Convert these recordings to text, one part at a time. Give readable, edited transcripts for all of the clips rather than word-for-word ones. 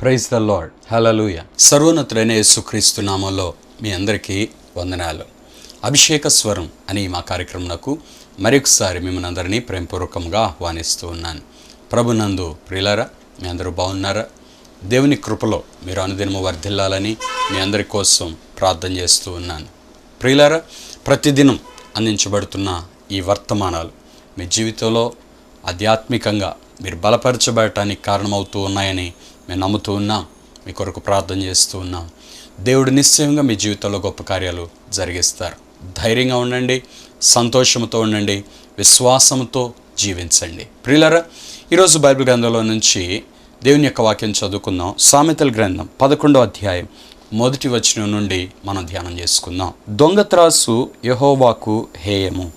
Praise the lord. హల్లెలూయా. సర్వోన్నతుడైన యేసుక్రీస్తు నామంలో మీ అందరికీ వందనాలు. అభిషేక స్వరం అని మా కార్యక్రమంకు మరొకసారి మిమ్మల్ని అందరినీ ప్రేమపూర్వకంగా ఆహ్వానిస్తూ ఉన్నాను. ప్రభునందు ప్రియులారా, మీ అందరూ బాగున్నారా? దేవుని కృపలో మీరు అనుదినము వర్ధిల్లాలని మీ అందరి కోసం ప్రార్థన చేస్తూ ఉన్నాను. ప్రియులారా, ప్రతిదినం అందించబడుతున్న ఈ వర్తమానాలు మీ జీవితంలో ఆధ్యాత్మికంగా మీరు బలపరచబడటానికి కారణమవుతూ ఉన్నాయని మేము నమ్ముతూ ఉన్నాం. మీ కొరకు ప్రార్థన చేస్తూ ఉన్నాం. దేవుడు నిశ్చయంగా మీ జీవితంలో గొప్ప కార్యాలు జరిగిస్తారు. ధైర్యంగా ఉండండి, సంతోషంతో ఉండండి, విశ్వాసంతో జీవించండి. ప్రియులారా, ఈరోజు బైబిల్ గ్రంథంలో నుంచి దేవుని యొక్క వాక్యం చదువుకుందాం. సామెతల గ్రంథం 11వ అధ్యాయం 1వ వచనం నుండి మనం ధ్యానం చేసుకుందాం. దొంగత్రాసు యెహోవాకు హేయము,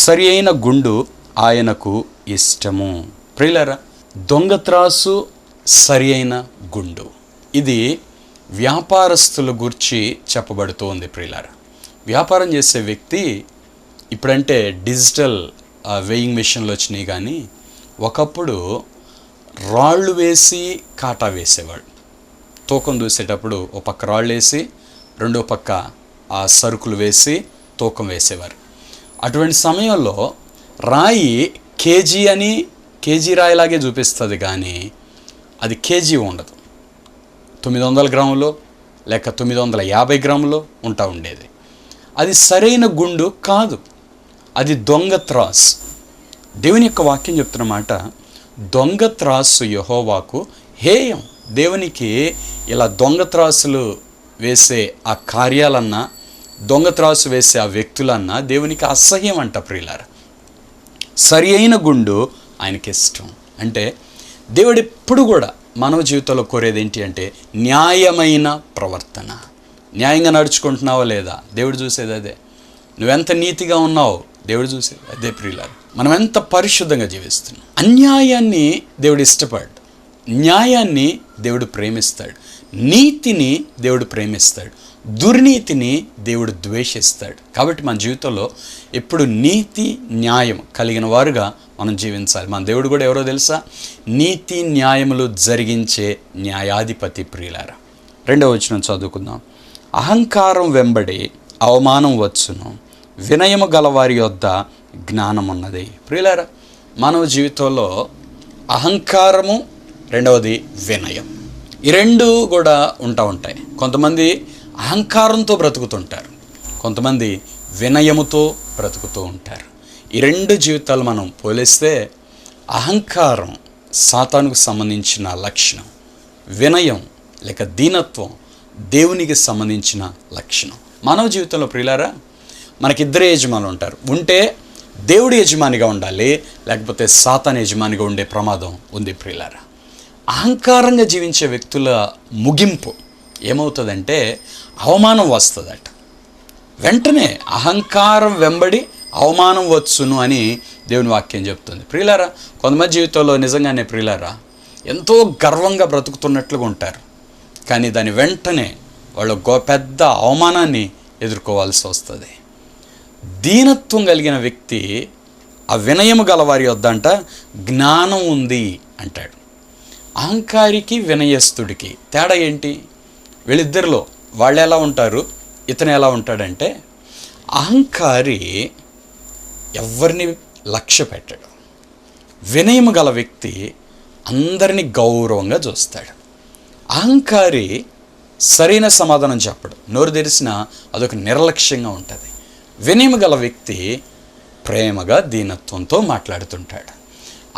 సరి అయిన గుండు ఆయనకు ఇష్టము. ప్రియులారా, దొంగత్రాసు సరి అయిన గుండు, ఇది వ్యాపారస్తుల గురించి చెప్పబడుతూ ఉంది. ప్రియులారా, వ్యాపారం చేసే వ్యక్తి ఇప్పుడంటే డిజిటల్ వెయింగ్ మెషిన్లు వచ్చినాయి, కానీ ఒకప్పుడు రాళ్ళు వేసి కాటా వేసేవాడు. తూకం దూసేటప్పుడు ఒక పక్క రాళ్ళు వేసి రెండో పక్క ఆ సరుకులు వేసి తూకం వేసేవారు. అటువంటి సమయంలో రాయి కేజీ రాయిలాగే చూపిస్తుంది, కానీ అది కేజీ ఉండదు. 900 గ్రాములు లేక 950 గ్రాములు ఉండేది. అది సరైన గుండు కాదు, అది దొంగ త్రాసు. దేవుని యొక్క వాక్యం చెప్తున్నమాట, దొంగ త్రాసు యెహోవాకు హేయం. దేవునికి ఇలా దొంగ త్రాసులు వేసే ఆ కార్యాలన్నా, దొంగ త్రాసు వేసే ఆ వ్యక్తులన్నా దేవునికి అసహ్యం అంట. ప్రియులారా, సరి అయిన గుండు ఆయనకి ఇష్టం. అంటే దేవుడు ఎప్పుడు కూడా మానవ జీవితంలో కోరేది ఏంటి అంటే న్యాయమైన ప్రవర్తన. న్యాయంగా నడుచుకుంటున్నావా లేదా, దేవుడు చూసేది అదే. నువ్వెంత నీతిగా ఉన్నావు, దేవుడు చూసేది అదే. ప్రియులారా, మనం ఎంత పరిశుద్ధంగా జీవిస్తున్నాం. అన్యాయాన్ని దేవుడు ఇష్టపడ్డాడు, న్యాయాన్ని దేవుడు ప్రేమిస్తాడు, నీతిని దేవుడు ప్రేమిస్తాడు, దుర్నీతిని దేవుడు ద్వేషిస్తాడు. కాబట్టి మన జీవితంలో ఎప్పుడు నీతి న్యాయం కలిగిన వారుగా మనం జీవించాలి. మన దేవుడు కూడా ఎవరో తెలుసా? నీతి న్యాయములు జరిగించే న్యాయాధిపతి. ప్రియులారా, 2వ వచనం చదువుకుందాం. అహంకారం వెంబడి అవమానం వచ్చును, వినయము గలవారి యొద్ద జ్ఞానం ఉన్నది. ప్రియులారా, మానవ జీవితంలో అహంకారము, రెండవది వినయం, ఈ రెండు కూడా ఉంటాయి. కొంతమంది అహంకారంతో బ్రతుకుతుంటారు, కొంతమంది వినయముతో బ్రతుకుతూ ఉంటారు. ఈ రెండు జీవితాలు మనం పోలిస్తే అహంకారం సాతానుకు సంబంధించిన లక్షణం, వినయం లేక దీనత్వం దేవునికి సంబంధించిన లక్షణం. మానవ జీవితంలో ప్రియులారా, మనకిద్దరే యజమానులు ఉంటారు. ఉంటే దేవుడి యజమానిగా ఉండాలి, లేకపోతే సాతాను యజమానిగా ఉండే ప్రమాదం ఉంది. ప్రియులారా, అహంకారంగా జీవించే వ్యక్తుల ముగింపు ఏమవుతుందంటే అవమానం వస్తుందట. వెంటనే అహంకారం వెంబడి అవమానం వచ్చును అని దేవుని వాక్యం చెప్తుంది. ప్రియులారా, కొంతమంది జీవితంలో నిజంగానే ప్రియులారా ఎంతో గర్వంగా బ్రతుకుతున్నట్లుగా ఉంటారు, కానీ దాని వెంటనే వాళ్ళు పెద్ద అవమానాన్ని ఎదుర్కోవాల్సి వస్తుంది. దీనత్వం కలిగిన వ్యక్తి ఆ వినయము గలవారి వద్దంట జ్ఞానం ఉంది అంటాడు. అహంకారికి వినయస్తుడికి తేడా ఏంటి? వీళ్ళిద్దరిలో వాళ్ళు ఎలా ఉంటారు, ఇతను ఎలా ఉంటాడంటే, అహంకారి ఎవరిని లక్ష్య పెట్టాడు, వినయము గల వ్యక్తి అందరినీ గౌరవంగా చూస్తాడు. అహంకారి సరైన సమాధానం చెప్పడు, నోరు తెరిసినా అదొక నిర్లక్ష్యంగా ఉంటుంది. వినయము గల వ్యక్తి ప్రేమగా దీనత్వంతో మాట్లాడుతుంటాడు.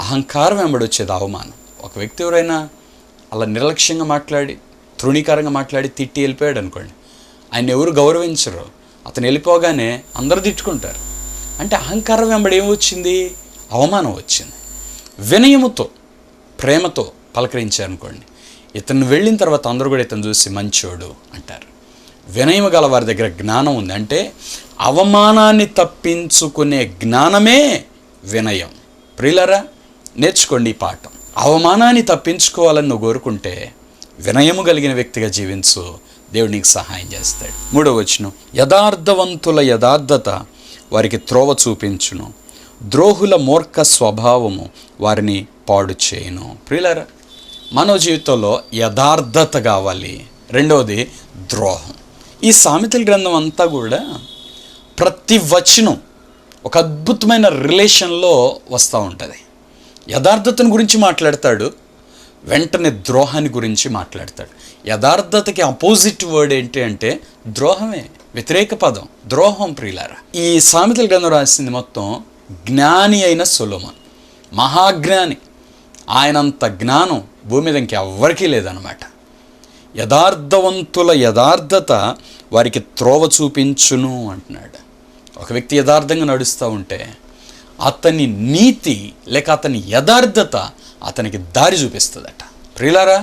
అహంకారం వెంబడి వచ్చేది అవమానం. ఒక వ్యక్తి ఎవరైనా అలా నిర్లక్ష్యంగా మాట్లాడి, తృణీకరంగా మాట్లాడి తిట్టి వెళ్ళిపోయాడు అనుకోండి, ఆయన ఎవరు గౌరవించరు. అతను వెళ్ళిపోగానే అందరూ తిట్టుకుంటారు. అంటే అహంకారం వెంబడి ఏమొచ్చింది? అవమానం వచ్చింది. వినయముతో ప్రేమతో పలకరించారనుకోండి, ఇతను వెళ్ళిన తర్వాత అందరూ కూడా ఇతను చూసి మంచోడు అంటారు. వినయము గల వారి దగ్గర జ్ఞానం ఉంది. అంటే అవమానాన్ని తప్పించుకునే జ్ఞానమే వినయం. ప్రియులారా, నేర్చుకోండి ఈ పాఠం. అవమానాన్ని తప్పించుకోవాలని నువ్వు కోరుకుంటే వినయము కలిగిన వ్యక్తిగా జీవించు, దేవుడు నీకు సహాయం చేస్తాడు. 3వ వచనం, యథార్థవంతుల యథార్థత వారికి త్రోవ చూపించును, ద్రోహుల మూర్ఖ స్వభావము వారిని పాడు చేయును. ప్రియులారా, మానవ జీవితంలో యథార్థత కావాలి. రెండవది ద్రోహం. ఈ సామెతల గ్రంథం అంతా కూడా ప్రతి వచనం ఒక అద్భుతమైన రిలేషన్లో వస్తూ ఉంటుంది. యథార్థతను గురించి మాట్లాడతాడు, వెంటనే ద్రోహాన్ని గురించి మాట్లాడతాడు. యథార్థతకి అపోజిట్ వర్డ్ ఏంటి అంటే ద్రోహమే, వ్యతిరేక పదం ద్రోహం. ప్రియులారా, ఈ సామెతల గ్రంథం రాసింది మొత్తం జ్ఞాని అయిన సొలొమోను, మహాజ్ఞాని. ఆయనంత జ్ఞానం భూమి మీద ఇంకెవ్వరికీ లేదనమాట. యథార్థవంతుల యథార్థత వారికి త్రోవ చూపించును అంటున్నాడు. ఒక వ్యక్తి యథార్థంగా నడుస్తూ ఉంటే అతని నీతి లేక అతని యథార్థత అతనికి దారి చూపిస్తుందట. ప్రియులారా,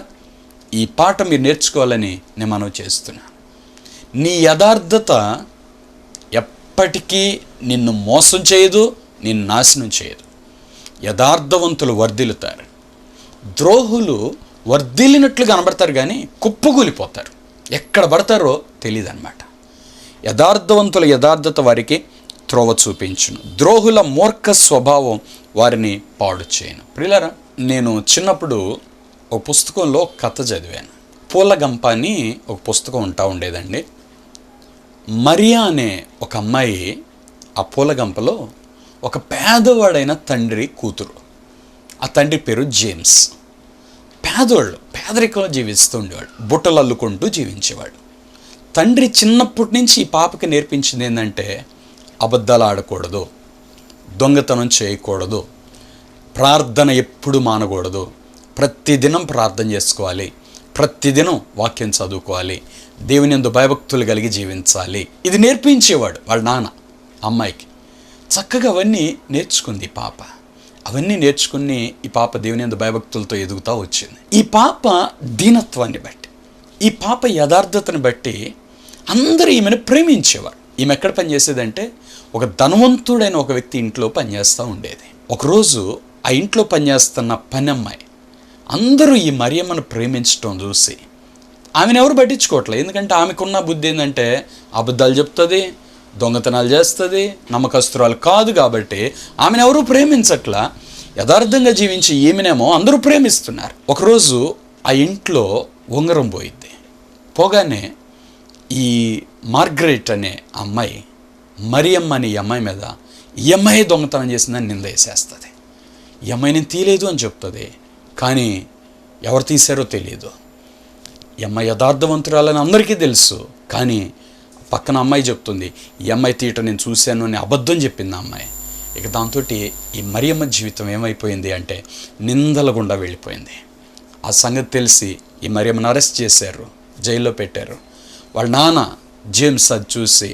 ఈ పాట మీరు నేర్చుకోవాలని నేను మనవి చేస్తున్నాను. నీ యథార్థత ఎప్పటికీ నిన్ను మోసం చేయదు, నిన్ను నాశనం చేయదు. యథార్థవంతులు వర్ధిల్లుతారు. ద్రోహులు వర్ధిల్లినట్లు కనబడతారు కానీ కుప్పగూలిపోతారు, ఎక్కడ పడతారో తెలియదు అన్నమాట. యథార్థవంతుల యథార్థత వారికి త్రోవ చూపించును, ద్రోహుల మూర్ఖ స్వభావం వారిని పాడు చేయను. ప్రియులారా, నేను చిన్నప్పుడు ఒక పుస్తకంలో కథ చదివాను. పూలగంప అని ఒక పుస్తకం ఉండేదండి. మరియా అనే ఒక అమ్మాయి ఆ పూలగంపలో ఒక పేదవాడైన తండ్రి కూతురు. ఆ తండ్రి పేరు జేమ్స్. పేదవాళ్ళు పేదరికంలో జీవిస్తూ ఉండేవాడు, బుట్టలు అల్లుకుంటూ జీవించేవాడు. తండ్రి చిన్నప్పటి నుంచి ఈ పాపకి నేర్పించింది ఏంటంటే అబద్ధాలు ఆడకూడదు, దొంగతనం చేయకూడదు, ప్రార్థన ఎప్పుడు మానకూడదు, ప్రతిదినం ప్రార్థన చేసుకోవాలి, ప్రతిదినం వాక్యం చదువుకోవాలి, దేవుని యందు భయభక్తులు కలిగి జీవించాలి. ఇది నేర్పించేవాడు వాళ్ళ నాన్న అమ్మాయికి. చక్కగా అవన్నీ నేర్చుకుంది ఈ పాప. అవన్నీ నేర్చుకుని ఈ పాప దేవుని యందు భయభక్తులతో ఎదుగుతూ వచ్చింది. ఈ పాప దీనత్వాన్ని బట్టి, ఈ పాప యథార్థతను బట్టి అందరూ ఈమెను ప్రేమించేవారు. ఈమె ఎక్కడ పనిచేసేదంటే ఒక ధనవంతుడైన ఒక వ్యక్తి ఇంట్లో పనిచేస్తూ ఉండేది. ఒకరోజు ఆ ఇంట్లో పనిచేస్తున్న పని అమ్మాయి అందరూ ఈ మరియమ్మను ప్రేమించడం చూసి ఆమెను ఎవరు పట్టించుకోవట్లేదు. ఎందుకంటే ఆమెకున్న బుద్ధి ఏంటంటే అబద్ధాలు చెప్తుంది, దొంగతనాలు చేస్తుంది, నమ్మకస్తురాలు కాదు. కాబట్టి ఆమెను ఎవరూ ప్రేమించట్లా. యథార్థంగా జీవించి ఈమెనేమో అందరూ ప్రేమిస్తున్నారు. ఒకరోజు ఆ ఇంట్లో ఉంగరం పోయిద్ది. పోగానే ఈ మార్గరెట్ అనే అమ్మాయి మరియమ్మ అనే ఈ అమ్మాయి మీద ఈ అమ్మాయి దొంగతనం చేసిందని నింద వేసేస్తుంది. ఈ అమ్మాయిని తీయలేదు అని చెప్తుంది, కానీ ఎవరు తీశారో తెలియదు. ఈ అమ్మాయి యథార్థవంతురాలని అందరికీ తెలుసు, కానీ పక్కన అమ్మాయి చెప్తుంది ఈ అమ్మాయి తీయటం నేను చూశాను అని అబద్ధం చెప్పింది ఆ అమ్మాయి. ఇక దాంతో ఈ మరియమ్మ జీవితం ఏమైపోయింది అంటే నిందల గుండా వెళ్ళిపోయింది. ఆ సంగతి తెలిసి ఈ మరియమ్మను అరెస్ట్ చేశారు, జైల్లో పెట్టారు. వాళ్ళ నాన్న జేమ్స్ అది చూసి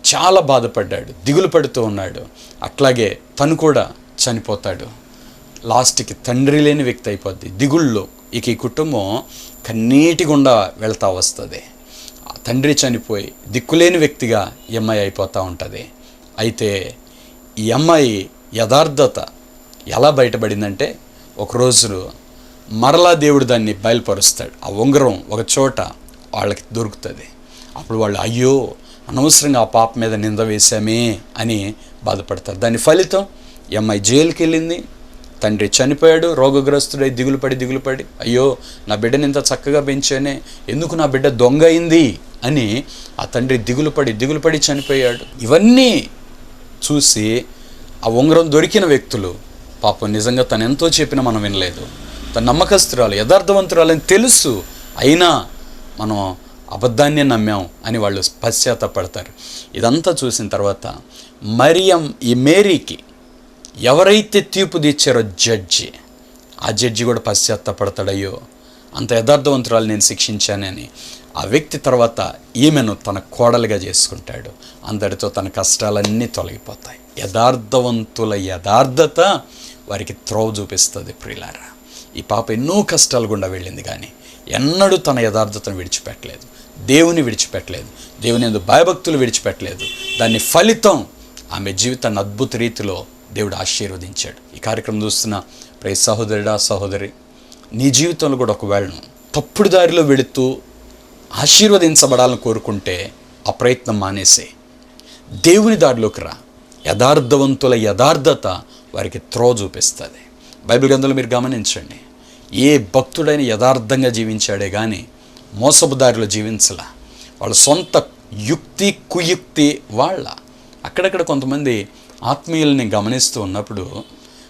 చాలా బాధపడ్డాడు, దిగులు పడుతూ ఉన్నాడు. అట్లాగే తను కూడా చనిపోతాడు. లాస్ట్కి తండ్రి లేని వ్యక్తి అయిపోద్ది. దిగుల్లో ఇక ఈ కుటుంబం కన్నీటి గుండా వెళ్తూ వస్తుంది. తండ్రి చనిపోయి దిక్కులేని వ్యక్తిగా ఈ అమ్మాయి అయిపోతూ ఉంటుంది. అయితే ఈ అమ్మాయి యథార్థత ఎలా బయటపడిందంటే ఒకరోజు మరలా దేవుడు దాన్ని బయలుపరుస్తాడు. ఆ ఉంగరం ఒక చోట వాళ్ళకి దొరుకుతుంది. అప్పుడు వాళ్ళు అయ్యో అనవసరంగా ఆ పాప మీద నింద వేశామే అని బాధపడతారు. దాని ఫలితం ఈ అమ్మాయి జైలుకి వెళ్ళింది. తండ్రి చనిపోయాడు, రోగగ్రస్తుడై దిగులు పడి అయ్యో నా బిడ్డని ఇంత చక్కగా పెంచానే, ఎందుకు నా బిడ్డ దొంగ అయింది అని ఆ తండ్రి దిగులు పడి చనిపోయాడు. ఇవన్నీ చూసి ఆ ఉంగరం దొరికిన వ్యక్తులు పాపం నిజంగా తను ఎంతో చెప్పినా మనం వినలేదు, తన నమ్మకస్తురాలు యథార్థవంతురాలని తెలుసు, అయినా మనం అబద్ధాన్నే నమ్మాం అని వాళ్ళు పశ్చాత్తాపడతారు. ఇదంతా చూసిన తర్వాత ఈ మేరీకి ఎవరైతే తీర్పు తీర్చారో జడ్జి, ఆ జడ్జి కూడా పశ్చాత్తాపడతాడు. అయ్యో అంత యథార్థవంతురాలు నేను శిక్షించానని. ఆ వ్యక్తి తర్వాత ఈమెను తన కోడలుగా చేసుకుంటాడు. అందరితో తన కష్టాలన్నీ తొలగిపోతాయి. యథార్థవంతుల యథార్థత వారికి త్రోవ చూపిస్తుంది. ప్రియులారా, ఈ పాప ఎన్నో కష్టాలు గుండా వెళ్ళింది, కానీ ఎన్నడూ తన యథార్థతను విడిచిపెట్టలేదు, దేవుని విడిచిపెట్టలేదు, దేవుని యందు భయభక్తులు విడిచిపెట్టలేదు. దాని ఫలితం ఆమె జీవితాన్ని అద్భుత రీతిలో దేవుడు ఆశీర్వదించాడు. ఈ కార్యక్రమం చూస్తున్న ప్రియ సహోదరుడా సహోదరి, నీ జీవితంలో కూడా ఒకవేళ తప్పుడు దారిలో వెళుతూ ఆశీర్వదించబడాలని కోరుకుంటే ఆ ప్రయత్నం మానేసే దేవుని దారిలోకి రా. యథార్థవంతుల యథార్థత వారికి త్రోవ చూపిస్తుంది. బైబిల్ గ్రంథంలో మీరు గమనించండి, ఏ భక్తుడైన యథార్థంగా జీవించాడే కానీ మోసపు దారిలో జీవించలా. వాళ్ళ సొంత యుక్తి కుయుక్తి వాళ్ళ. అక్కడక్కడ కొంతమంది ఆత్మీయుల్ని గమనిస్తూ ఉన్నప్పుడు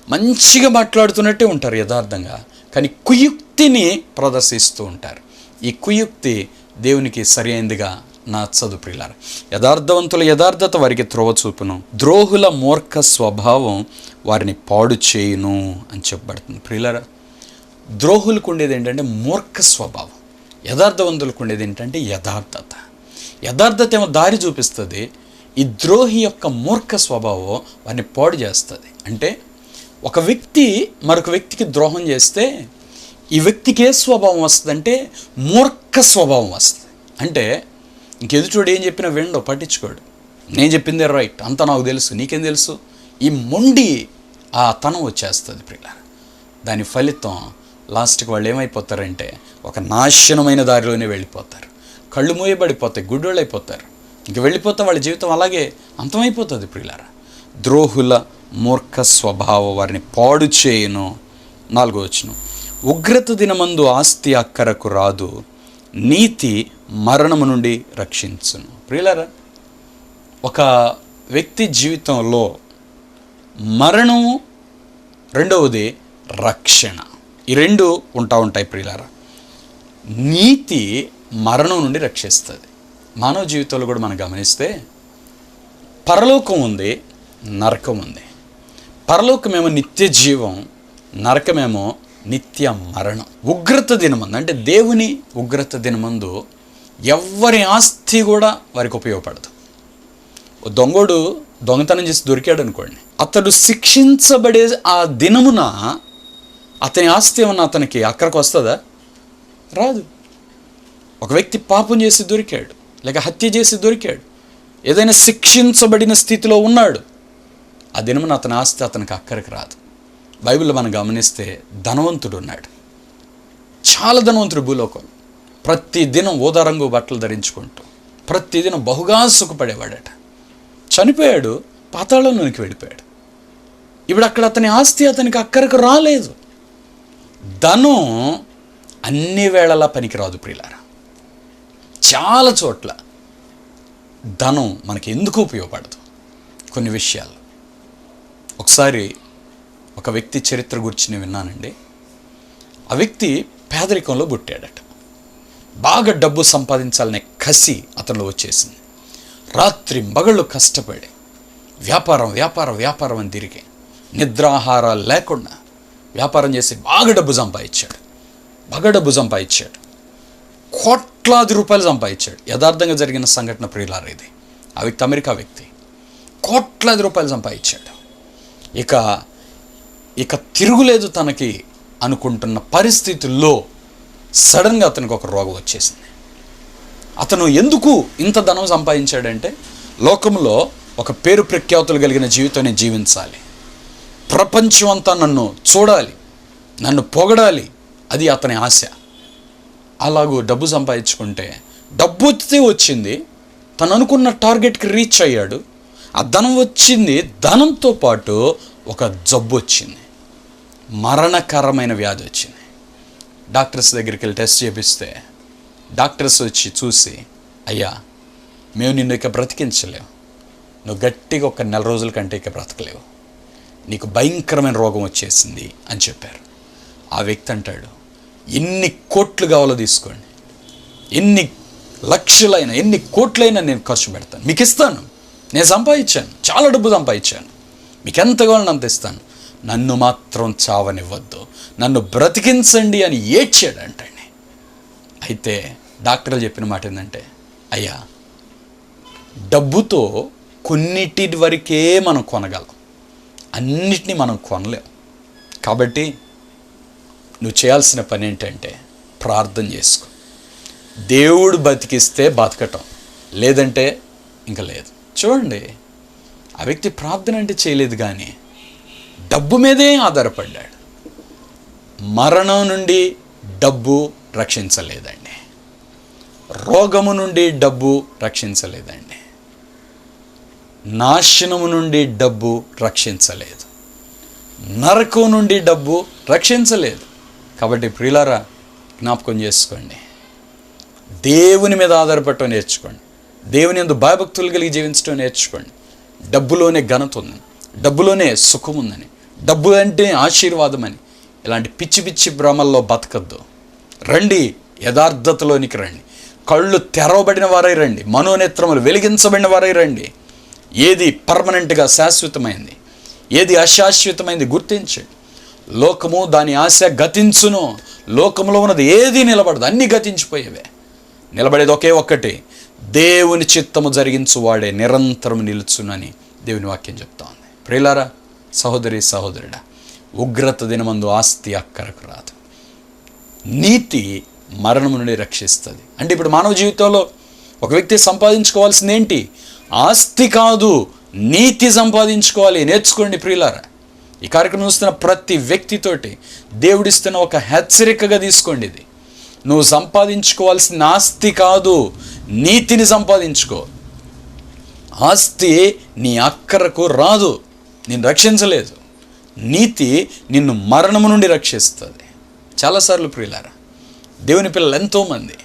మంచిగా మాట్లాడుతున్నట్టే ఉంటారు యథార్థంగా, కానీ కుయుక్తిని ప్రదర్శిస్తూ ఉంటారు. ఈ కుయుక్తి దేవునికి సరి అయినదిగా నచ్చదు ప్రియులారా. యథార్థవంతుల యథార్థత వారికి త్రోవ చూపును, ద్రోహుల మూర్ఖ స్వభావం వారిని పాడు చేయును అని చెప్పబడుతుంది. ప్రియులారా, ద్రోహులకు ఉండేది ఏంటంటే మూర్ఖ స్వభావం, యథార్థవంతులకు ఉండేది ఏంటంటే యథార్థత. యథార్థత ఏమో దారి చూపిస్తుంది, ఈ ద్రోహి యొక్క మూర్ఖ స్వభావం వారిని పాడు చేస్తుంది. అంటే ఒక వ్యక్తి మరొక వ్యక్తికి ద్రోహం చేస్తే ఈ వ్యక్తికి ఏ స్వభావం వస్తుందంటే మూర్ఖ స్వభావం వస్తుంది. అంటే ఇంకెదుటోడు ఏం చెప్పినా వినడు, పట్టించుకోడు. నేను చెప్పిందే రైట్, అంతా నాకు తెలుసు, నీకేం తెలుసు, ఈ మొండి ఆ తనం వచ్చేస్తుంది ప్రియులారా. దాని ఫలితం లాస్ట్కి వాళ్ళు ఏమైపోతారంటే ఒక నాశనమైన దారిలోనే వెళ్ళిపోతారు. కళ్ళు మూయబడిపోతాయి, గుడ్డోళ్ళు అయిపోతారు. ఇంక వెళ్ళిపోతే వాళ్ళ జీవితం అలాగే అంతమైపోతుంది ప్రియులారా. ద్రోహుల మూర్ఖ స్వభావం వారిని పాడు చేయును. 4వ వచనం, ఉగ్రత దినమందు ఆస్తి అక్కరకు రాదు, నీతి మరణము నుండి రక్షించును. ప్రియులారా, ఒక వ్యక్తి జీవితంలో మరణము, రెండవది రక్షణ, ఈ రెండు ఉంటాయి ప్రియులారా. నీతి మరణం నుండి రక్షిస్తుంది. మానవ జీవితంలో కూడా మనం గమనిస్తే పరలోకం ఉంది, నరకం ఉంది. పరలోకమేమో నిత్య జీవం, నరకమేమో నిత్య మరణం. ఉగ్రత దినమందు అంటే దేవుని ఉగ్రత దినమందు ఎవ్వరి ఆస్తి కూడా వారికి ఉపయోగపడదు. దొంగోడు దొంగతనం చేసి దొరికాడు అనుకోండి, అతడు శిక్షించబడే ఆ దినమున అతని ఆస్తి ఏమన్నా అతనికి అక్కడికి వస్తుందా? రాదు. ఒక వ్యక్తి పాపం చేసి దొరికాడు, లేక హత్య చేసి దొరికాడు, ఏదైనా శిక్షించబడిన స్థితిలో ఉన్నాడు, ఆ దినమున అతని ఆస్తి అతనికి అక్కడికి రాదు. బైబిల్లో మనం గమనిస్తే ధనవంతుడు ఉన్నాడు, చాలా ధనవంతుడు భూలోకం. ప్రతిదినం ఊదారంగు బట్టలు ధరించుకుంటూ ప్రతిదినం బహుగా సుఖపడేవాడట. చనిపోయాడు, పాతాళంలోనికి వెళ్ళిపోయాడు. ఇప్పుడు అక్కడ అతని ఆస్తి అతనికి అక్కడికి రాలేదు. ధనం అన్ని వేళలా పనికిరాదు ప్రియులారా. చాలా చోట్ల ధనం మనకి ఎందుకు ఉపయోగపడదు కొన్ని విషయాలు. ఒకసారి ఒక వ్యక్తి చరిత్ర గురించి నేను విన్నానండి. ఆ వ్యక్తి పేదరికంలో పుట్టాడట. బాగా డబ్బు సంపాదించాలనే కసి అతనిలో వచ్చేసింది. రాత్రి మగళ్ళు కష్టపడి వ్యాపారం వ్యాపారం వ్యాపారం అని తిరిగి నిద్రాహారాలు లేకుండా వ్యాపారం చేసి బాగా డబ్బు సంపాదించాడు. కోట్లాది రూపాయలు సంపాదించాడు. యథార్థంగా జరిగిన సంఘటన ప్రియులారా ఇది. ఆ వ్యక్తి అమెరికా వ్యక్తి. కోట్లాది రూపాయలు సంపాదించాడు. ఇక తిరుగులేదు తనకి అనుకుంటున్న పరిస్థితుల్లో సడన్గా అతనికి ఒక రోగం వచ్చేసింది. అతను ఎందుకు ఇంత ధనం సంపాదించాడంటే లోకంలో ఒక పేరు ప్రఖ్యాతులు కలిగిన జీవితం నేను జీవించాలి, ప్రపంచం అంతా నన్ను చూడాలి, నన్ను పొగడాలి, అది అతని ఆశ. అలాగూ డబ్బు సంపాదించుకుంటే డబ్బు వచ్చింది, తను అనుకున్న టార్గెట్కి రీచ్ అయ్యాడు. ఆ ధనం వచ్చింది, ధనంతో పాటు ఒక జబ్బు వచ్చింది, మరణకరమైన వ్యాధి వచ్చింది. డాక్టర్స్ దగ్గరికి వెళ్ళి టెస్ట్ చేపిస్తే డాక్టర్స్ వచ్చి చూసి, అయ్యా మేము నిన్ను ఇక బ్రతికించలేము, నువ్వు గట్టిగా ఒక 4 రోజుల కంటే ఇక బ్రతకలేవు, నీకు భయంకరమైన రోగం వచ్చేసింది అని చెప్పారు. ఆ వ్యక్తి అంటాడు, ఎన్ని కోట్లు కావాలో తీసుకోండి, ఎన్ని లక్షలైనా ఎన్ని కోట్లైనా నేను ఖర్చు పెడతాను, మీకు ఇస్తాను, నేను సంపాదించాను, చాలా డబ్బు సంపాదించాను, మీకు ఎంత కావాలని అంత ఇస్తాను, నన్ను మాత్రం చావనివ్వద్దు, నన్ను బ్రతికించండి అని ఏడ్చాడంటండి. అయితే డాక్టర్లు చెప్పిన మాట ఏంటంటే, అయ్యా డబ్బుతో కొన్నిటి వరకే మనం కొనగలం, అన్నిటినీ మనం కొనలేం. కాబట్టి నువ్వు చేయాల్సిన పని ఏంటంటే ప్రార్థన చేసుకో. దేవుడు బతికిస్తే బతకటం, లేదంటే ఇంకా లేదు. చూడండి, ఆ వ్యక్తి ప్రార్థన అంటే చేయలేదు, కానీ డబ్బు మీదే ఆధారపడ్డాడు. మరణం నుండి డబ్బు రక్షించలేదండి, రోగము నుండి డబ్బు రక్షించలేదండి, నాశనము నుండి డబ్బు రక్షించలేదు, నరకం నుండి డబ్బు రక్షించలేదు. కాబట్టి ప్రియులారా, జ్ఞాపకం చేసుకోండి, దేవుని మీద ఆధారపడటం నేర్చుకోండి, దేవుని యందు భయభక్తులు కలిగి జీవించడం నేర్చుకోండి. డబ్బులోనే ఘనత ఉందని, డబ్బులోనే సుఖం ఉందని, డబ్బు అంటే ఆశీర్వాదం అని ఇలాంటి పిచ్చి పిచ్చి భ్రమల్లో బతకద్దు. రండి, యథార్థతలోనికి రండి, కళ్ళు తెరవబడిన వారై రండి, మనోనేత్రములు వెలిగించబడిన వారై రండి. ఏది పర్మనెంట్గా శాశ్వతమైంది, ఏది అశాశ్వతమైంది గుర్తించండి. లోకము దాని ఆశ గతించును, లోకంలో ఉన్నది ఏది నిలబడదు, అన్నీ గతించిపోయేవే. నిలబడేది ఒకే ఒక్కటి, దేవుని చిత్తము జరిగించువాడే నిరంతరం నిలుచునని దేవుని వాక్యం చెప్తా ఉంది. ప్రియులారా, సహోదరి సహోదరుడా, ఉగ్రత దినమందు ఆస్తి అక్కరకు రాదు. నీతి మరణము నుండి రక్షిస్తుంది. అంటే ఇప్పుడు మానవ జీవితంలో ఒక వ్యక్తి సంపాదించుకోవాల్సింది ఏంటి? ఆస్తి కాదు, నీతి సంపాదించుకోవాలి. నేర్చుకోండి ప్రియులారా. ఈ కార్యక్రమం చూస్తున్న ప్రతి వ్యక్తితోటి దేవుడిస్తున్న ఒక హెచ్చరికగా తీసుకోండి. ఇది నువ్వు సంపాదించుకోవాల్సిన ఆస్తి కాదు, నీతిని సంపాదించుకో. ఆస్తి నీ అక్కరకు రాదు, నిన్ను రక్షించలేదు. నీతి నిన్ను మరణము నుండి రక్షిస్తుంది. చాలాసార్లు ప్రియులారా, దేవుని పిల్లలు ఎంతోమంది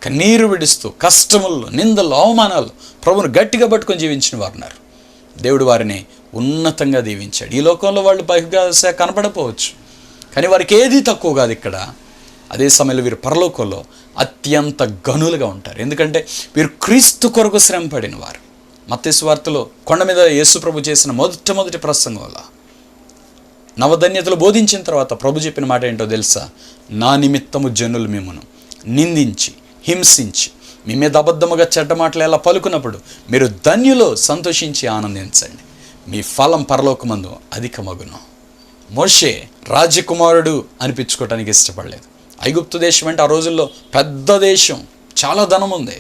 కన్నీరు విడుస్తూ కష్టముల్లో, నిందలు, అవమానాలు ప్రభువును గట్టిగా పట్టుకొని జీవించిన వారు ఉన్నారు. దేవుడు వారిని ఉన్నతంగా దీవించాడు. ఈ లోకంలో వాళ్ళు పైగా కనపడపోవచ్చు, కానీ వారికి ఏది తక్కువ కాదు ఇక్కడ. అదే సమయంలో వీరు పరలోకంలో అత్యంత గనులుగా ఉంటారు. ఎందుకంటే వీరు క్రీస్తు కొరకు శ్రమ పడిన వారు. మత్తయి సువార్తలో కొండ మీద యేసు ప్రభు చేసిన మొట్టమొదటి ప్రసంగంలో నవధన్యతలు బోధించిన తర్వాత ప్రభు చెప్పిన మాట ఏంటో తెలుసా? నా నిమిత్తము జనులు మిమ్మును నిందించి, హింసించి, మీ మీద అబద్ధముగా చెడ్డ మాటలు ఎలా పలుకున్నప్పుడు మీరు ధన్యులో సంతోషించి ఆనందించండి, మీ ఫలం పరలోకమందు అధికమగును. మోషే రాజకుమారుడు అనిపించుకోవటానికి ఇష్టపడలేదు. ఐగుప్తు దేశం అంటే ఆ రోజుల్లో పెద్ద దేశం, చాలా ధనం ఉంది.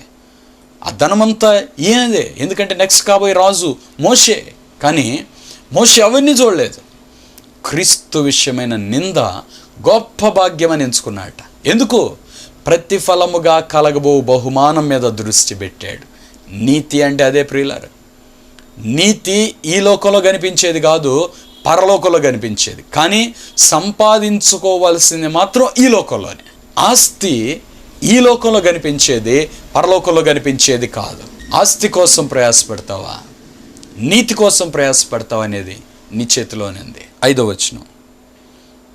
ఆ ధనమంతా ఈయనదే, ఎందుకంటే నెక్స్ట్ కాబోయే రాజు మోషే. కానీ మోషే అవన్నీ చూడలేదు. క్రీస్తు విషయమైన నింద గొప్ప భాగ్యం అని ఎంచుకున్నాడట. ఎందుకు? ప్రతిఫలముగా కలగబో బహుమానం మీద దృష్టి పెట్టాడు. నీతి అంటే అదే ప్రియులారా. నీతి ఈ లోకంలో కనిపించేది కాదు, పరలోకంలో కనిపించేది. కానీ సంపాదించుకోవాల్సింది మాత్రం ఈ లోకంలోనే. ఆస్తి ఈ లోకంలో కనిపించేది, పరలోకంలో కనిపించేది కాదు. ఆస్తి కోసం ప్రయాసపడతావా, నీతి కోసం ప్రయాసపడతావా అనేది నీ చేతిలోనే ఉంది. 5వ వచనం,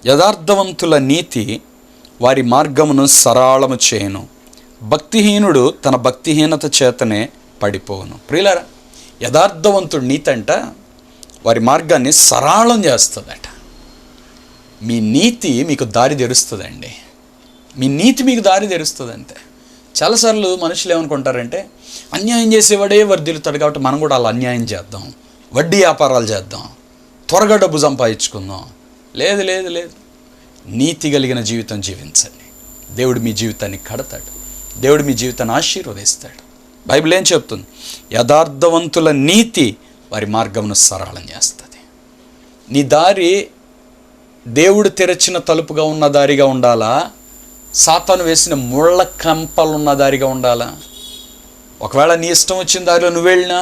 యథార్థవంతుల నీతి వారి మార్గమును సరళము చేయను, భక్తిహీనుడు తన భక్తిహీనత చేతనే పడిపోవును. ప్రియులారా, యథార్థవంతుడు నీతి అంట వారి మార్గాన్ని సరళం చేస్తుందట. మీ నీతి మీకు దారి తెరుస్తుందండి. మీ నీతి మీకు దారి తెరుస్తుంది అంతే. చాలాసార్లు మనుషులు ఏమనుకుంటారంటే, అన్యాయం చేసేవాడే వర్ధిల్లుతాడు కాబట్టి మనం కూడా అలా అన్యాయం చేద్దాం, వడ్డీ వ్యాపారాలు చేద్దాం, త్వరగా డబ్బు సంపాదించుకుందాం. లేదు లేదు లేదు, నీతి కలిగిన జీవితం జీవించండి. దేవుడు మీ జీవితాన్ని కడతాడు, దేవుడు మీ జీవితాన్ని ఆశీర్వదిస్తాడు. బైబిల్ ఏం చెప్తుంది? యథార్థవంతుల నీతి వారి మార్గమును సరళం చేస్తుంది. నీ దారి దేవుడు తెరచిన తలుపుగా ఉన్న దారిగా ఉండాలా, సాతాను వేసిన ముళ్ళ కంపలు ఉన్న దారిగా ఉండాలా? ఒకవేళ నీ ఇష్టం వచ్చిన దారిలో నువ్వు వెళ్ళినా,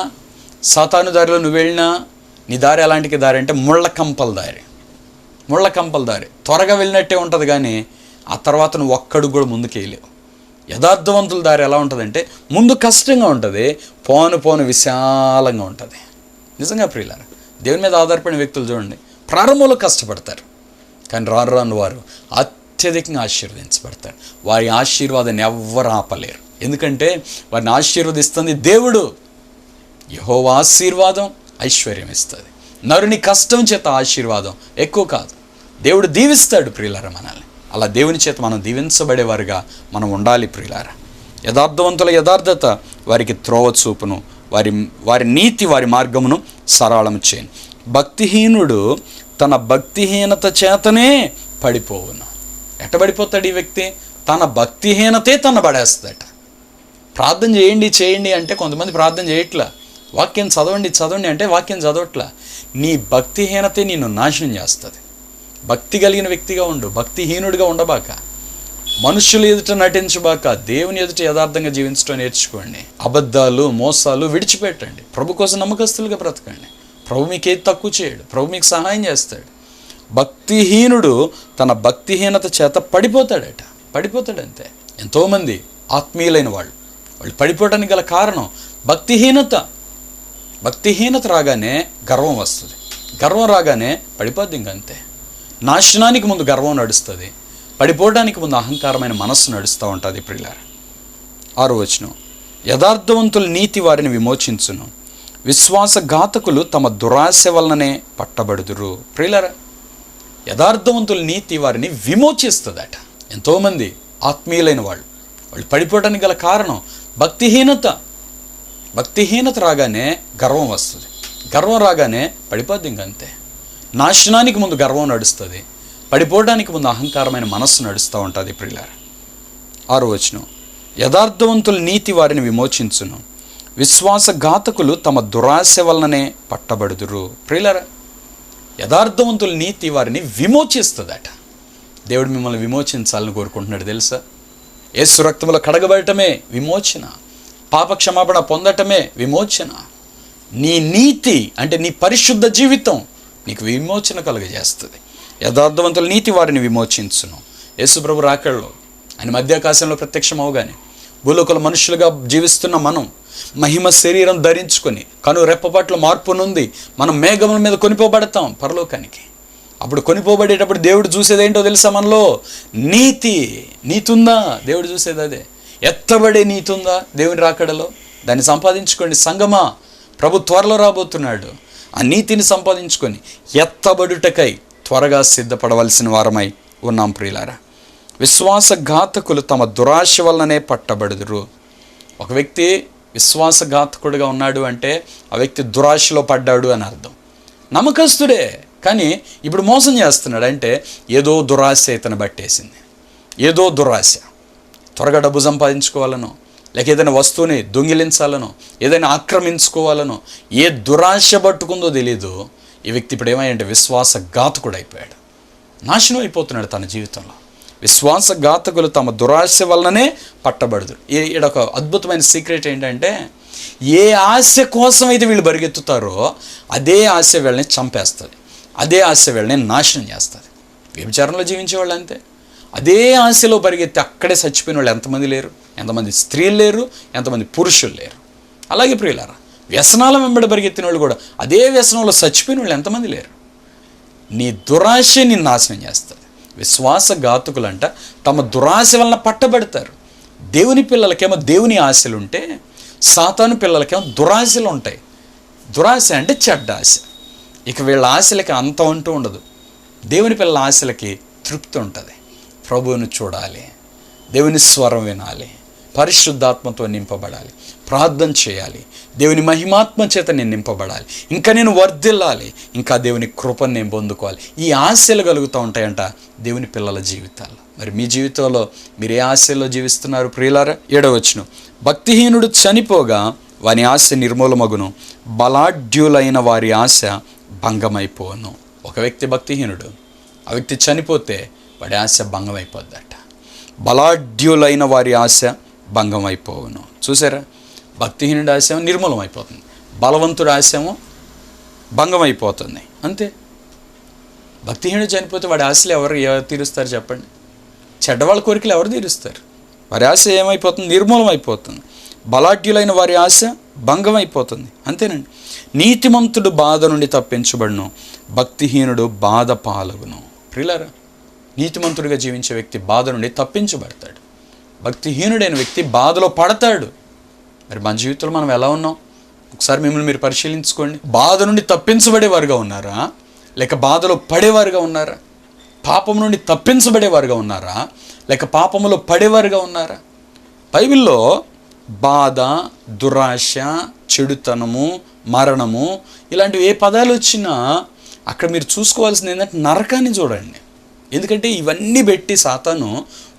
సాతాను దారిలో నువ్వు వెళ్ళినా, నీ దారి ఎలాంటి దారి అంటే ముళ్ళ కంపల దారి. ముళ్ళ కంపల దారి త్వరగా వెళ్ళినట్టే ఉంటుంది, కానీ ఆ తర్వాత నువ్వు ఒక్కడుగు కూడా ముందుకు వేయలేవు. యథార్థవంతుల దారి ఎలా ఉంటుందంటే ముందు కష్టంగా ఉంటుంది, పోను పోను విశాలంగా ఉంటుంది. నిజంగా ప్రియులారా, దేవుని మీద ఆధారపడిన వ్యక్తులు చూడండి, ప్రారంభంలో కష్టపడతారు, కానీ రాను రాను వారు అత్యధికంగా ఆశీర్వదించబడతారు. వారి ఆశీర్వాదాన్ని ఎవ్వరు ఆపలేరు, ఎందుకంటే వారిని ఆశీర్వదిస్తుంది దేవుడు. యెహోవా ఆశీర్వాదం ఐశ్వర్యం ఇస్తుంది, నరుని కష్టం చేత ఆశీర్వాదం ఎక్కువ కాదు. దేవుడు దీవిస్తాడు ప్రియులారా మనల్ని. అలా దేవుని చేత మనం దీవించబడేవారుగా మనం ఉండాలి ప్రియులారా. యథార్థవంతుల యథార్థత వారికి త్రోవ చూపును, వారి నీతి వారి మార్గమును సరళము చేయను. భక్తిహీనుడు తన భక్తిహీనత చేతనే పడిపోవును. ఎట్ట పడిపోతాడు ఈ వ్యక్తి? తన భక్తిహీనతే తన పడేస్తాడట. ప్రార్థన చేయండి అంటే కొంతమంది ప్రార్థన చేయట్లా, వాక్యం చదవండి అంటే వాక్యం చదవట్లా. నీ భక్తిహీనతే నిన్ను నాశనం చేస్తుంది. భక్తి కలిగిన వ్యక్తిగా ఉండు, భక్తిహీనుడిగా ఉండబాక, మనుషులు ఎదుట నటించబాక, దేవుని ఎదుట యథార్థంగా జీవించడం నేర్చుకోండి. అబద్ధాలు, మోసాలు విడిచిపెట్టండి. ప్రభు కోసం నమ్మకస్తులుగా బ్రతకండి. ప్రభు మీకు ఏది తక్కువ చేయడు, ప్రభు మీకు సహాయం చేస్తాడు. భక్తిహీనుడు తన భక్తిహీనత చేత పడిపోతాడంతే. ఎంతోమంది ఆత్మీయులైన వాళ్ళు పడిపోవడానికి గల కారణం భక్తిహీనత రాగానే గర్వం వస్తుంది. గర్వం రాగానే పడిపోద్ది. ఇంకంతే. నాశనానికి ముందు గర్వం నడుస్తుంది, పడిపోవడానికి ముందు అహంకారమైన మనస్సు నడుస్తూ ఉంటుంది. ప్రియులారా, 6వ వచనం, యథార్థవంతుల నీతి వారిని విమోచించును, విశ్వాసఘాతకులు తమ దురాశ వలననే పట్టబడుదురు. ప్రియులారా, యథార్థవంతుల నీతి వారిని విమోచిస్తుందట. ఎంతోమంది ఆత్మీయులైన వాళ్ళు పడిపోవడానికి గల కారణం భక్తిహీనత రాగానే గర్వం వస్తుంది, గర్వం రాగానే పడిపోద్ది. ఇంకంతే. నాశనానికి ముందు గర్వం నడుస్తుంది, పడిపోవడానికి ముందు అహంకారమైన మనస్సు నడుస్తూ ఉంటుంది. ప్రియులారా, 6వ వచనం, యథార్థవంతుల నీతి వారిని విమోచించును, విశ్వాసఘాతకులు తమ దురాశ వలననే పట్టబడుదురు. ప్రియులారా, యథార్థవంతుల నీతి వారిని విమోచిస్తుందట. దేవుడు మిమ్మల్ని విమోచించాలని కోరుకుంటున్నాడు. తెలుసా? యేసు రక్తములో కడగబడటమే విమోచన, పాపక్షమాపణ పొందటమే విమోచన. నీ నీతి అంటే నీ పరిశుద్ధ జీవితం నీకు విమోచన కలుగజేస్తుంది. యథార్థవంతుల నీతి వారిని విమోచించును. యేసు ప్రభు రాకడలో ఆయన మధ్యాకాశంలో ప్రత్యక్షమవగానే భూలోకల మనుషులుగా జీవిస్తున్న మనం మహిమ శరీరం ధరించుకొని కను రెప్పపాట్ల మార్పు నుండి మనం మేఘముల మీద కొనిపోబడతాం పరలోకానికి. అప్పుడు కొనిపోబడేటప్పుడు దేవుడు చూసేది ఏంటో తెలుసా? మనలో నీతి ఉందా? దేవుడు చూసేది అదే. ఎత్తబడే నీతి ఉందా దేవుని రాకడలో? దాన్ని సంపాదించుకోండి సంగమా. ప్రభు త్వరలో రాబోతున్నాడు. ఆ నీతిని సంపాదించుకొని ఎత్తబడుటకై త్వరగా సిద్ధపడవలసిన వారమై ఉన్నాం. ప్రియులారా, విశ్వాసఘాతకులు తమ దురాశ వలననే పట్టబడుదురు. ఒక వ్యక్తి విశ్వాసఘాతకుడిగా ఉన్నాడు అంటే ఆ వ్యక్తి దురాశలో పడ్డాడు అని అర్థం. నమ్మకస్తుడే కానీ ఇప్పుడు మోసం చేస్తున్నాడు అంటే ఏదో దురాశ ఇతను పట్టేసింది. ఏదో దురాశ, త్వరగా డబ్బు సంపాదించుకోవాలనో, లేక ఏదైనా వస్తువుని దొంగిలించాలనో, ఏదైనా ఆక్రమించుకోవాలనో ఏ దురాశ పట్టుకుందో తెలీదు. ఈ వ్యక్తి ఇప్పుడు ఏమంటే విశ్వాసఘాతకుడు అయిపోయాడు, నాశనం అయిపోతున్నాడు తన జీవితంలో. విశ్వాసఘాతకులు తమ దురాశ వలననే పట్టబడదు. ఈడొక అద్భుతమైన సీక్రెట్ ఏంటంటే, ఏ ఆశ కోసం అయితే వీళ్ళు పరిగెత్తుతారో అదే ఆశ వీళ్ళని చంపేస్తుంది, అదే ఆశ వీళ్ళని నాశనం చేస్తుంది. వ్యభిచారంలో జీవించే వాళ్ళు అంతే. అదే ఆశలో పరిగెత్తి అక్కడే చచ్చిపోయిన వాళ్ళు ఎంతమంది లేరు? ఎంతమంది స్త్రీలు లేరు? ఎంతమంది పురుషులు లేరు? అలాగే ప్రియులారా, వ్యసనాల వెంబడి పరిగెత్తిన వాళ్ళు కూడా అదే వ్యసనంలో చచ్చిపోయిన వాళ్ళు ఎంతమంది లేరు? నీ దురాశ నిన్ను నాశనం చేస్తుంది. విశ్వాసఘాతకులంట తమ దురాశ వలన పట్టబడతారు. దేవుని పిల్లలకేమో దేవుని ఆశలు ఉంటే, సాతాను పిల్లలకేమో దురాశలు ఉంటాయి. దురాశ అంటే చెడ్డ ఆశ. ఇక వీళ్ళ ఆశలకి అంతం అంటూ ఉండదు. దేవుని పిల్లల ఆశలకి తృప్తి ఉంటుంది. ప్రభువును చూడాలి, దేవుని స్వరం వినాలి, పరిశుద్ధాత్మతో నింపబడాలి, ప్రార్థన చేయాలి, దేవుని మహిమాత్మ చేత నేను నింపబడాలి, ఇంకా నేను వర్ధిల్లాలి, ఇంకా దేవుని కృపను నేను పొందుకోవాలి. ఈ ఆశలు కలుగుతూ ఉంటాయంట దేవుని పిల్లల జీవితాల్లో. మరి మీ జీవితంలో మీరు ఏ ఆశల్లో జీవిస్తున్నారు ప్రియులారా? 7వ వచనం, భక్తిహీనుడు చనిపోగా వాని ఆశ నిర్మూలమగును, బలాఢ్యులైన వారి ఆశ భంగమైపోను. ఒక వ్యక్తి భక్తిహీనుడు, ఆ వ్యక్తి చనిపోతే వాడి ఆశ భంగమైపోద్దట. బలాఢ్యులైన వారి ఆశ భంగమైపోవును. చూసారా? భక్తిహీనుడి ఆశ నిర్మూలం అయిపోతుంది, బలవంతుడి ఆశేమో భంగమైపోతుంది. అంతే. భక్తిహీనుడు చనిపోతే వాడి ఆశలు ఎవరు తీరుస్తారు చెప్పండి? చెడ్డవాళ్ళ కోరికలు ఎవరు తీరుస్తారు? వారి ఆశ ఏమైపోతుంది? నిర్మూలం అయిపోతుంది. బలాఢ్యులైన వారి ఆశ భంగం అయిపోతుంది. అంతేనండి. నీతిమంతుడు బాధ నుండి తప్పించబడును, భక్తిహీనుడు బాధ పాలగును. ప్రియులారా, నీతిమంతుడిగా జీవించే వ్యక్తి బాధ నుండి తప్పించబడతాడు, భక్తిహీనుడైన వ్యక్తి బాధలో పడతాడు. మరి మన జీవితంలో మనం ఎలా ఉన్నాం? ఒకసారి మిమ్మల్ని మీరు పరిశీలించుకోండి. బాధ నుండి తప్పించబడేవారుగా ఉన్నారా, లేక బాధలో పడేవారుగా ఉన్నారా? పాపం నుండి తప్పించబడేవారుగా ఉన్నారా, లేక పాపములో పడేవారుగా ఉన్నారా? బైబిల్లో బాధ, దురాశ, చెడుతనము, మరణము ఇలాంటివి ఏ పదాలు వచ్చినా అక్కడ మీరు చూసుకోవాల్సింది ఏంటంటే నరకాన్ని చూడండి. ఎందుకంటే ఇవన్నీ పెట్టి సాతాను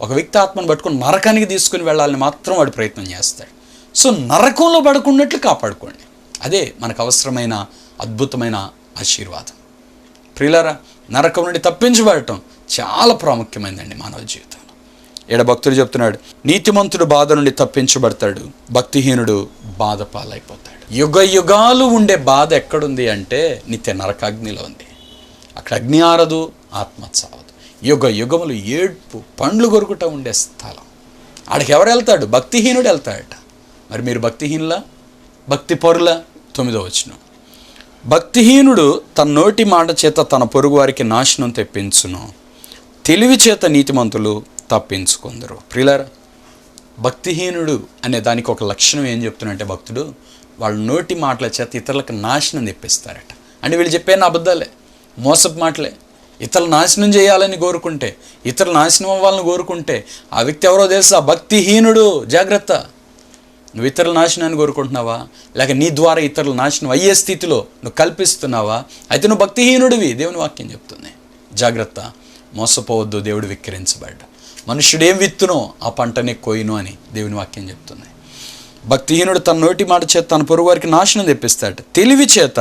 ఒక వ్యక్తి ఆత్మను పట్టుకొని నరకానికి తీసుకుని వెళ్ళాలని మాత్రం వాడు ప్రయత్నం చేస్తాడు. సో నరకంలో పడకున్నట్లు కాపాడుకోండి. అదే మనకు అవసరమైన అద్భుతమైన ఆశీర్వాదం. ప్రియులారా, నరకం నుండి తప్పించబడటం చాలా ప్రాముఖ్యమైనదండి మానవ జీవితంలో. ఈడ భక్తుడు చెప్తున్నాడు, నీతిమంతుడు బాధ నుండి తప్పించబడతాడు, భక్తిహీనుడు బాధ పాలైపోతాడు. యుగ యుగాలు ఉండే బాధ ఎక్కడుంది అంటే నిత్య నరకాగ్నిలో ఉంది. అక్కడ అగ్ని ఆరదు, ఆత్మ చావదు. యుగ యుగములు ఏడ్పు పండ్లు కొరుకుట ఉండే స్థలం. ఆడికి ఎవరు వెళ్తాడు? భక్తిహీనుడు వెళ్తాడట. మరి మీరు భక్తిహీనులా, భక్తి పరులా? 9వ వచనం, భక్తిహీనుడు తన నోటి మాట చేత తన పొరుగు వారికి నాశనం తెప్పించును, తెలివి చేత నీతిమంతులు తప్పించుకుందరు. ప్రియులారా, భక్తిహీనుడు అనే దానికి ఒక లక్షణం ఏం చెప్తున్నంటే భక్తుడు వాళ్ళ నోటి మాటల చేత ఇతరులకు నాశనం తెప్పిస్తారట. అంటే వీళ్ళు చెప్పేనా అబద్ధాలే, మోసపు మాటలే. ఇతరులు నాశనం చేయాలని కోరుకుంటే, ఇతరులు నాశనం అవ్వాలని కోరుకుంటే ఆ వ్యక్తి ఎవరో తెలుసా? భక్తిహీనుడు. జాగ్రత్త. నువ్వు ఇతరుల నాశనాన్ని కోరుకుంటున్నావా, లేక నీ ద్వారా ఇతరుల నాశనం అయ్యే స్థితిలో నువ్వు కల్పిస్తున్నావా? అయితే నువ్వు భక్తిహీనుడివి. దేవుని వాక్యం చెప్తుంది. జాగ్రత్త, మోసపోవద్దు. దేవుడు విక్రించబడ్డా. మనుష్యుడేం విత్తునో ఆ పంటనే కోయిను అని దేవుని వాక్యం చెప్తుంది. భక్తిహీనుడు తన నోటి మాట చేత తన పొరుగు వారికి నాశనం తెప్పిస్తాడు, తెలివి చేత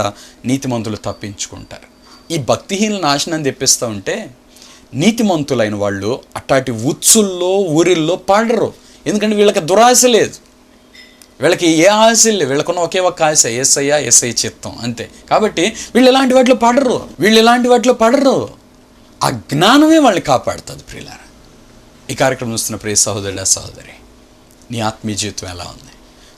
నీతిమంతులు తప్పించుకుంటారు. ఈ భక్తిహీనుల నాశనం తెప్పిస్తూ ఉంటే నీతిమంతులైన వాళ్ళు అట్లాంటి ఉచ్చుల్లో ఊరిల్లో పాడరు. ఎందుకంటే వీళ్ళకి దురాశ లేదు, వీళ్ళకి ఏ ఆశ లేదు. వీళ్ళకున్న ఒకే ఒక ఆశ యేసయ్య, యేసయ్య చిత్తం, అంతే. కాబట్టి వీళ్ళు ఎలాంటి వాటిలో పడరు. ఆ జ్ఞానమే వాళ్ళని కాపాడుతుంది. ప్రియులారా, ఈ కార్యక్రమం చూస్తున్న ప్రియ సహోదరుడా, సహోదరి, నీ ఆత్మీయ జీవితం ఎలా ఉంది?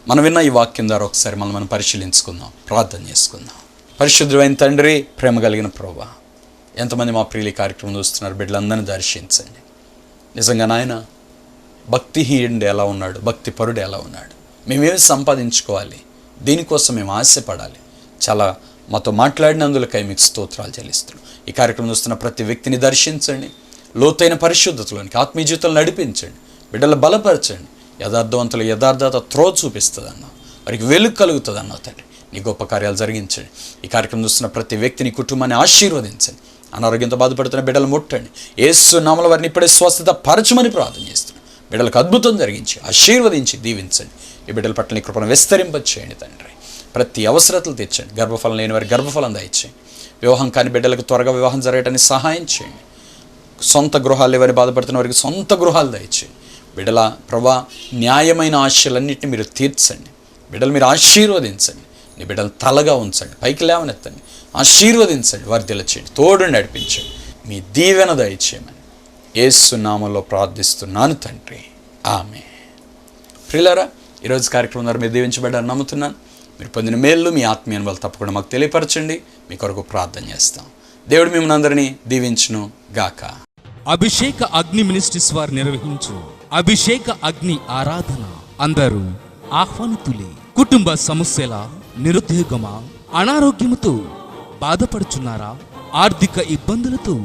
మనం విన్న ఈ వాక్యం ద్వారా ఒకసారి మనం పరిశీలించుకుందాం, ప్రార్థన చేసుకుందాం. పరిశుద్ధమైన తండ్రి, ప్రేమ కలిగిన ప్రభువా, ఎంతమంది మా ప్రియులు ఈ కార్యక్రమం చూస్తున్నారు, బిడ్డలందరినీ దర్శించండి. నిజంగా నాయన, భక్తిహీనుడు ఎలా ఉన్నాడు, భక్తి పరుడు ఎలా ఉన్నాడు, మేమేమి సంపాదించుకోవాలి, దీనికోసం మేము ఆశపడాలి, చాలా మాతో మాట్లాడినందులకై మీకు స్తోత్రాలు చెల్లిస్తున్నాం. ఈ కార్యక్రమం చూస్తున్న ప్రతి వ్యక్తిని దర్శించండి, లోతైన పరిశుద్ధతలోనికి ఆత్మీయ జీవితంలో నడిపించండి, బిడ్డలు బలపరచండి. యథార్థవంతులు యథార్థత త్రోవ చూపిస్తుంది అన్నావు, వారికి వెలుగు కలుగుతుంది అన్నావు తండ్రి. నీ గొప్ప కార్యాలు జరిగించండి. ఈ కార్యక్రమం చూస్తున్న ప్రతి వ్యక్తిని, కుటుంబాన్ని ఆశీర్వదించండి. అనారోగ్యంతో బాధపడుతున్న బిడ్డలు ముట్టండి. యేసు నామములో వారిని ఇప్పుడే స్వస్థత పరచమని ప్రార్థన చేస్తున్నాను. బిడ్డలకు అద్భుతం జరిగించి ఆశీర్వదించి దీవించండి. ఈ బిడ్డల పట్ల నీ కృపను విస్తరింపచేయండి తండ్రి. ప్రతి అవసరతలు తెచ్చండి. గర్భఫలం లేని వారికి గర్భఫలం దయచేయండి. వివాహం కాని బిడ్డలకు త్వరగా వివాహం జరగటానికి సహాయం చేయండి. సొంత గృహాలు లేవని బాధపడుతున్న వారికి సొంత గృహాలు దయచేయండి. బిడ్డల ప్రభా, న్యాయమైన ఆశలన్నింటినీ మీరు తీర్చండి. బిడ్డలు మీరు ఆశీర్వదించండి. నీ బిడ్డలు తలగా ఉంచండి, పైకి లేవనెత్తండి, ఆశీర్వదించండి, వర్ధిల్ల చేయండి, తోడు నడిపించండి. మీ దీవెన దయచేయమని యేసు నామములో ప్రార్థిస్తున్నాను తండ్రి, ఆమేన్. ప్రియులారా, ఈరోజు కార్యక్రమం ద్వారా మీరు దీవించబడ్డారని నమ్ముతున్నాను. మీరు పొందిన మేలు, మీ ఆత్మీయ అనుభవాలు తప్పకుండా మాకు తెలియపరచండి. మీ కొరకు ప్రార్థన చేస్తాం. దేవుడు మిమ్మల్ని అందరినీ దీవించును గాక. అభిషేక అగ్ని మినిస్ట్రీస్ వారు నిర్వహించు అభిషేక అగ్ని ఆరాధన అందరూ ఆహ్వానితులే. కుటుంబ సమస్యల, నిరుద్యోగమా, అనారోగ్యముతో బాధపడుచున్నారా? ఆర్థిక ఇబ్బందులతో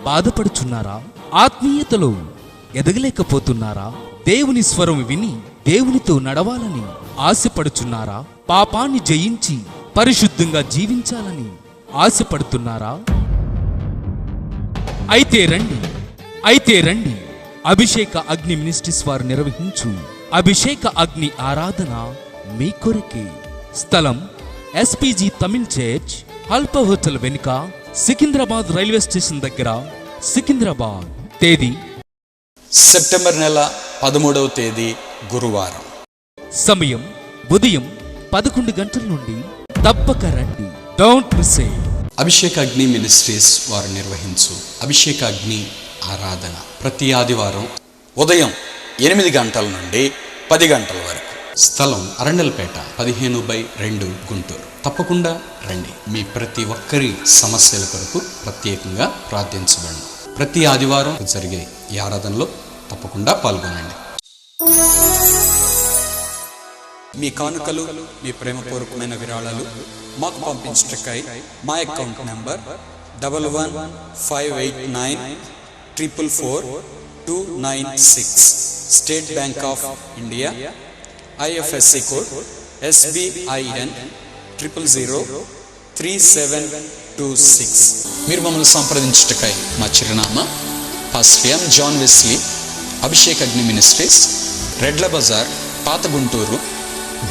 బాధపడుచున్నారా? ఆత్మీయతలో ఎదగలేకపోతున్నారా? దేవుని స్వరం విని దేవునితో నడవాలని ఆశపడుచున్నారా? పాపాన్ని జయించి పరిశుద్ధంగా జీవించాలని ఆశపడుతున్నారా? అయితే రండి, అభిషేక అగ్ని మినిస్ట్రీస్ వారు నిర్వహించు అభిషేక అగ్ని ఆరాధన మీ కొరకే. స్థలం ఎస్పీజీ తమిళ్ చర్చ్, అల్ప హోటల్ వెనుక, సికింద్రాబాద్ రైల్వే స్టేషన్ దగ్గర, సికింద్రాబాద్. తేదీ సెప్టెంబర్ నెల 13వ తేదీ గురువారం. సమయం ఉదయం 11 గంటల నుండి. తప్పక రండి, డోంట్ మిస్ ఇట్. అభిషేక అగ్ని మినిస్ట్రీస్ వారు నిర్వహించు అభిషేక అగ్ని ఆరాధన ప్రతి ఆదివారం ఉదయం 8 గంటల నుండి 10 గంటల వరకు. స్థలం అరండల్పేట 15/2 గుంటూరు. తప్పకుండా రండి. మీ ప్రతి ఒక్కరి సమస్యల కొరకు ప్రత్యేకంగా ప్రార్థించబడండి. ప్రతి ఆదివారం జరిగే ఈ ఆరాధనలో తప్పకుండా పాల్గొనండి. మీ కానుకలు, మీ ప్రేమపూర్వకమైన విరాళాలు మాకు పంపించటకై మా account number 111589444296, State Bank of India, IFSC code SBIN 0003726. మీరు మమ్మల్ని సంప్రదించటకై మా చిరునామా pastor M. John Wesley, Abhishek Agni ministries, Redla Bazar, పాత గుంటూరు,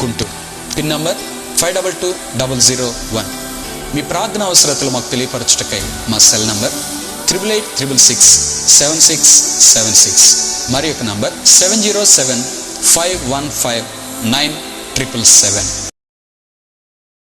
గుంటూరు. PIN number 522001. మీ ప్రార్థన అవసరతలు మాకు తెలియపరచుటకై మా సెల్ నంబర్ 88367676, మరి యొక్క నంబర్ 7075159777.